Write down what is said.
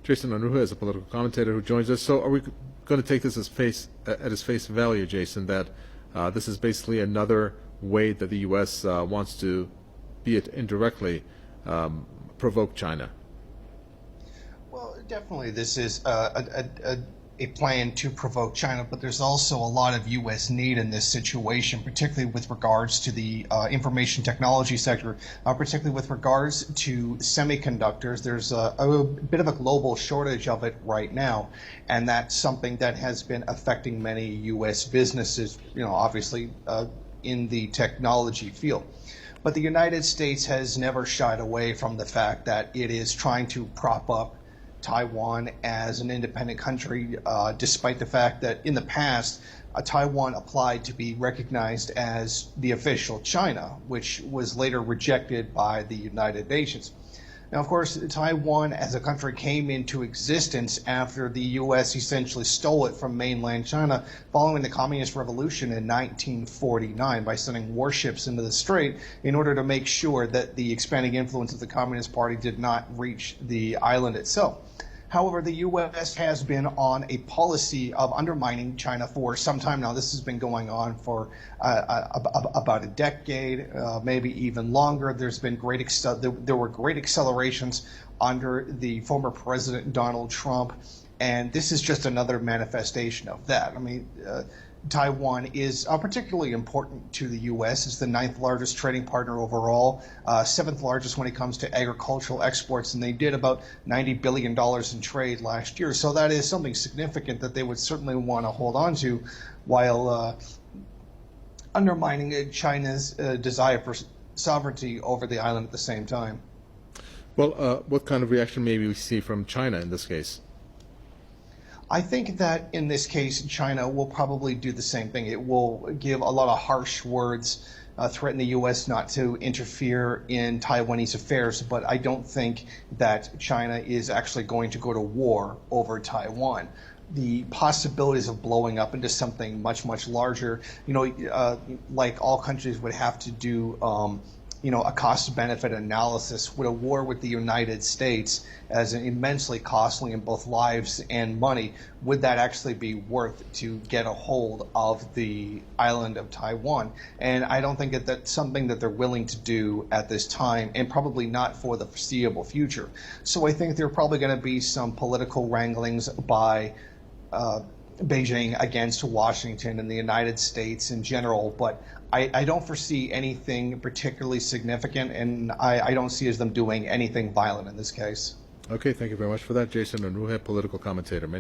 Jason Unruhe is a political commentator who joins us. So are we going to take this as at its face value, Jason, that this is basically another way that the U.S. Wants to, be it indirectly, provoke China? Well, definitely this is a plan to provoke China, but there's also a lot of U.S. need in this situation, particularly with regards to the information technology sector, particularly with regards to semiconductors. There's a bit of a global shortage of it right now, and that's something that has been affecting many U.S. businesses, obviously in the technology field. But the United States has never shied away from the fact that it is trying to prop up Taiwan as an independent country, despite the fact that in the past, Taiwan applied to be recognized as the official China, which was later rejected by the United Nations. Now, of course, Taiwan as a country came into existence after the U.S. essentially stole it from mainland China following the Communist Revolution in 1949 by sending warships into the strait in order to make sure that the expanding influence of the Communist Party did not reach the island itself. However, the U.S. has been on a policy of undermining China for some time now. This has been going on for about a decade, maybe even longer. There's been there were great accelerations under the former President Donald Trump, and this is just another manifestation of that. I mean, Taiwan is particularly important to the U.S. It's the 9th largest trading partner overall, 7th largest when it comes to agricultural exports, and they did about $90 billion in trade last year. So that is something significant that they would certainly want to hold on to while undermining China's desire for sovereignty over the island at the same time. Well, what kind of reaction may we see from China in this case? I think that in this case, China will probably do the same thing. It will give a lot of harsh words, threaten the U.S. not to interfere in Taiwanese affairs, but I don't think that China is actually going to go to war over Taiwan. The possibilities of blowing up into something much, much larger, like all countries would have to do a cost-benefit analysis. Would a war with the United States, as immensely costly in both lives and money, would that actually be worth to get a hold of the island of Taiwan? And I don't think that that's something that they're willing to do at this time, and probably not for the foreseeable future. So I think there are probably going to be some political wranglings by Beijing against Washington and the United States in general, but I don't foresee anything particularly significant, and I don't see as them doing anything violent in this case. Okay, thank you very much for that, Jason Unruhe, political commentator.